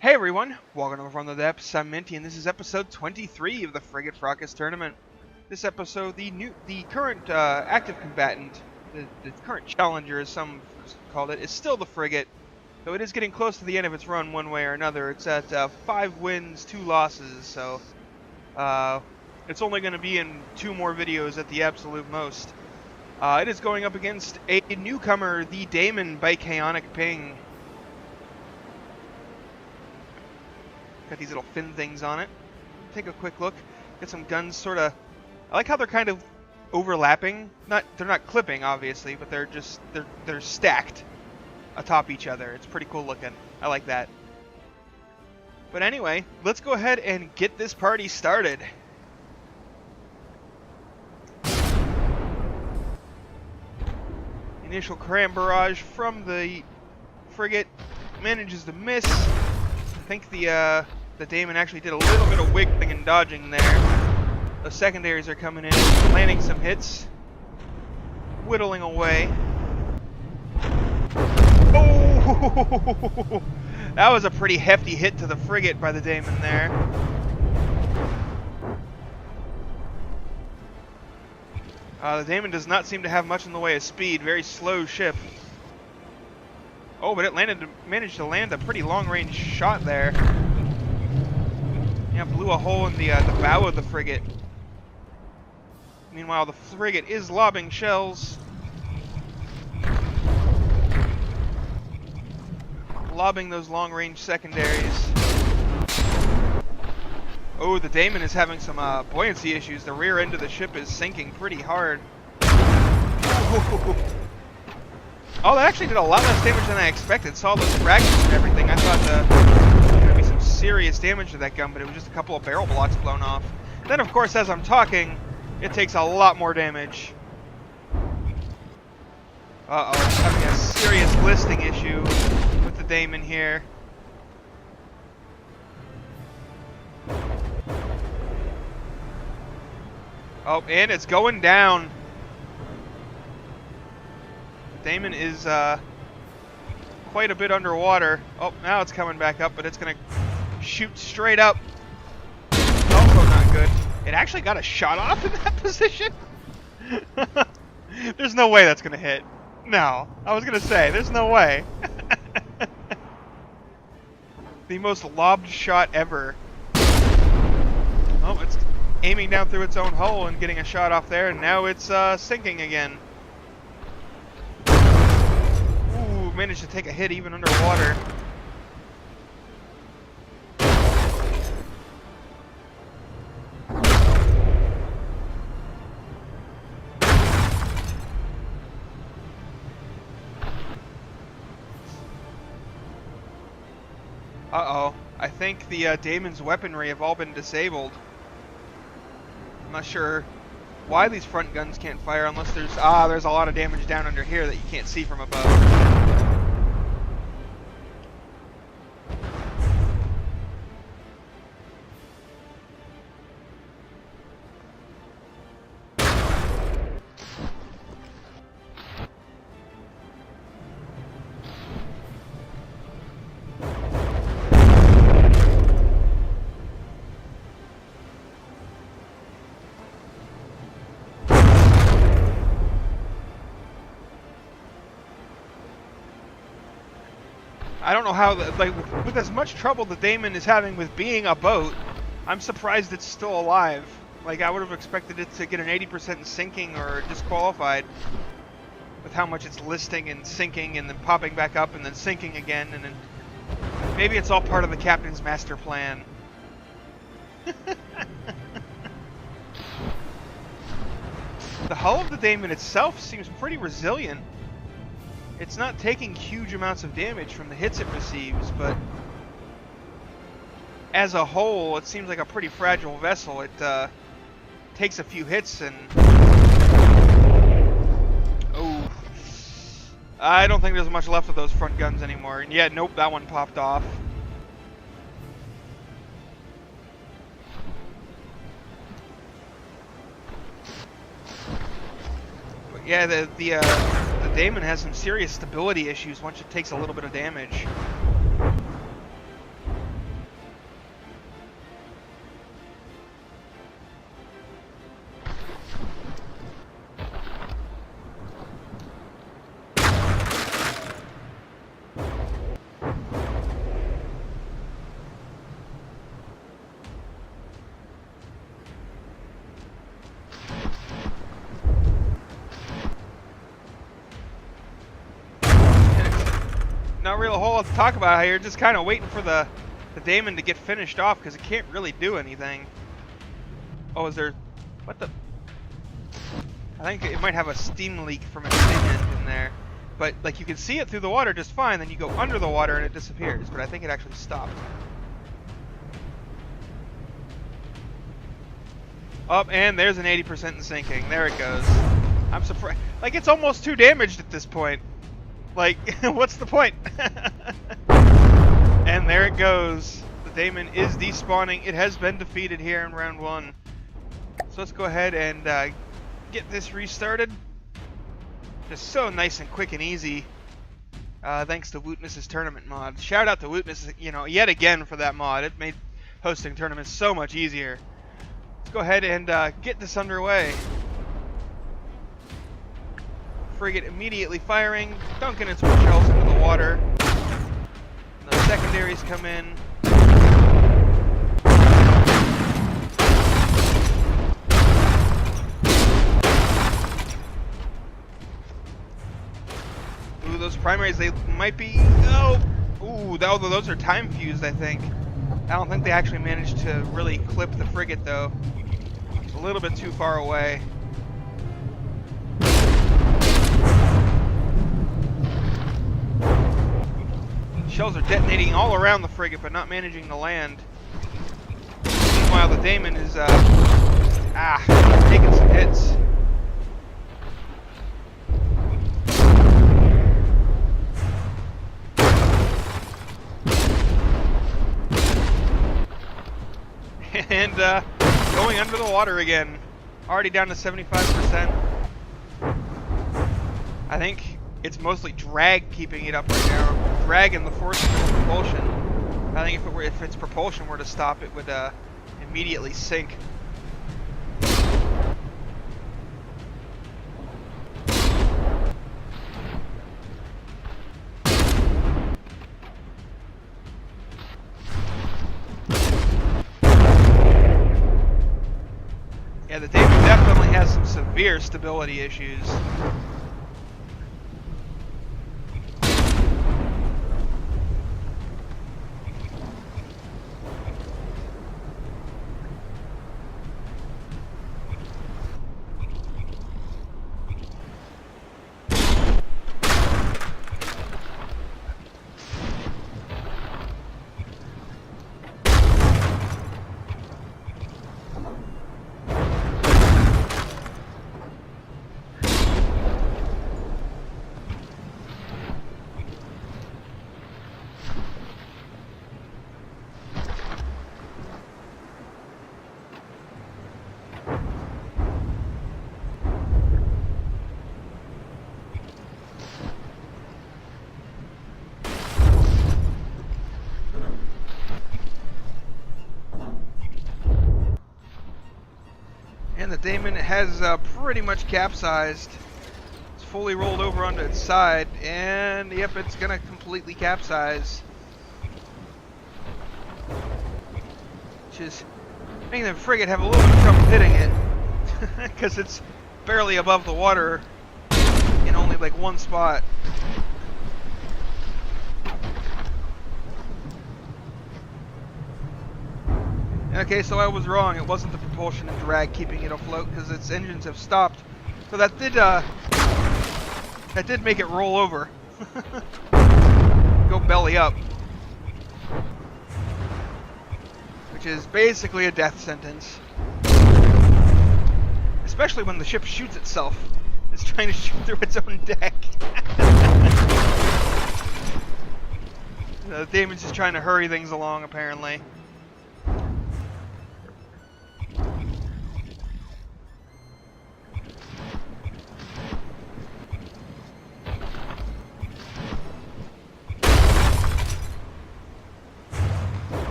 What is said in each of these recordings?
Hey everyone, welcome to From the Depths. I'm Minty, and this is episode 23 of the Frigate Fracas tournament. This episode, the current active combatant, the current challenger, as some called it, is still the Frigate, though it is getting close to the end of its run one way or another. It's at 5 wins, 2 losses, so it's only going to be in 2 more videos at the absolute most. It is going up against a newcomer, the Daemon by Chaotic Ping. Got these little fin things on it. Take a quick look. Get some guns sort of... I like how they're kind of overlapping. They're not clipping, obviously, but they're stacked atop each other. It's pretty cool looking. I like that. But anyway, let's go ahead and get this party started. Initial cram barrage from the frigate manages to miss. I think the Daemon actually did a little bit of wiggling and dodging there. The secondaries are coming in, landing some hits, whittling away. Oh! That was a pretty hefty hit to the frigate by the Daemon there. The Daemon does not seem to have much in the way of speed. Very slow ship. Oh, but it managed to land a pretty long-range shot there. Yeah, blew a hole in the bow of the frigate. Meanwhile, the frigate is lobbing shells. Lobbing those long-range secondaries. Oh, the Daemon is having some buoyancy issues. The rear end of the ship is sinking pretty hard. Oh, that actually did a lot less damage than I expected. Saw those fragments and everything. I thought there was going to be some serious damage to that gun, but it was just a couple of barrel blocks blown off. Then, of course, as I'm talking, it takes a lot more damage. Uh-oh, having a serious listing issue with the Daemon here. Oh, and it's going down. Daemon is quite a bit underwater. Oh, now it's coming back up, but it's going to shoot straight up. Also not good. It actually got a shot off in that position? There's no way that's going to hit. No. I was going to say, there's no way. The most lobbed shot ever. Oh, it's aiming down through its own hull and getting a shot off there, and now it's sinking again. Ooh, managed to take a hit even underwater. Uh-oh. I think the Daemon's weaponry have all been disabled. I'm not sure why these front guns can't fire unless there's a lot of damage down under here that you can't see from above. I don't know how, like, with as much trouble the Daemon is having with being a boat, I'm surprised it's still alive. Like, I would have expected it to get an 80% sinking or disqualified with how much it's listing and sinking and then popping back up and then sinking again, and then maybe it's all part of the captain's master plan. The hull of the Daemon itself seems pretty resilient. It's not taking huge amounts of damage from the hits it receives, but as a whole, it seems like a pretty fragile vessel. It takes a few hits and... Oh. I don't think there's much left of those front guns anymore. And yeah, nope, that one popped off. But yeah, the Daemon has some serious stability issues once it takes a little bit of damage. really a whole lot to talk about here. Just kind of waiting for the Daemon to get finished off because it can't really do anything. Oh, is there... What the... I think it might have a steam leak from its engine there. But, like, you can see it through the water just fine, then you go under the water and it disappears. But I think it actually stopped. Oh, and there's an 80% in sinking. There it goes. I'm surprised. Like, it's almost too damaged at this point. Like, what's the point? And there it goes. The Daemon is despawning. It has been defeated here in round 1. So let's go ahead and get this restarted. Just so nice and quick and easy. Thanks to Wootness's tournament mod. Shout out to Wootness, you know, yet again for that mod. It made hosting tournaments so much easier. Let's go ahead and get this underway. Frigate immediately firing, dunking its shells into the water. And the secondaries come in. Ooh, those primaries, they might be... Oh! Ooh, those are time fused, I think. I don't think they actually managed to really clip the frigate, though. It's a little bit too far away. Shells are detonating all around the frigate, but not managing to land. Meanwhile, the Daemon is taking some hits. And going under the water again. Already down to 75%. I think it's mostly drag keeping it up right now. Drag and the force of propulsion. I think if its propulsion were to stop, it would immediately sink. Yeah, the Daemon definitely has some severe stability issues. And the Daemon has pretty much capsized. It's fully rolled over onto its side, and yep, it's gonna completely capsize. Which is making the frigate have a little bit of trouble hitting it, because it's barely above the water in only like one spot. Okay, so I was wrong. It wasn't the propulsion and drag keeping it afloat because its engines have stopped. So that did make it roll over. Go belly up. Which is basically a death sentence. Especially when the ship shoots itself. It's trying to shoot through its own deck. The Daemon's just trying to hurry things along, apparently.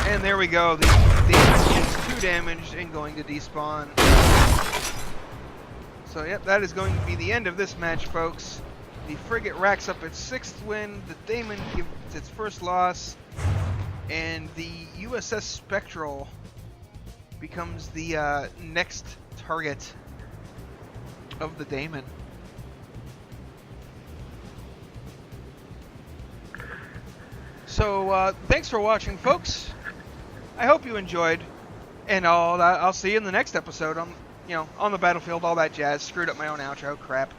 And there we go. The Daemon is 2 damaged and going to despawn. So yep, that is going to be the end of this match, folks. The Frigate racks up its 6th win. The Daemon gives its first loss. And the USS Spectral becomes the next target of the Daemon. So thanks for watching, folks. I hope you enjoyed, and I'll see you in the next episode on the battlefield, all that jazz. Screwed up my own outro, crap.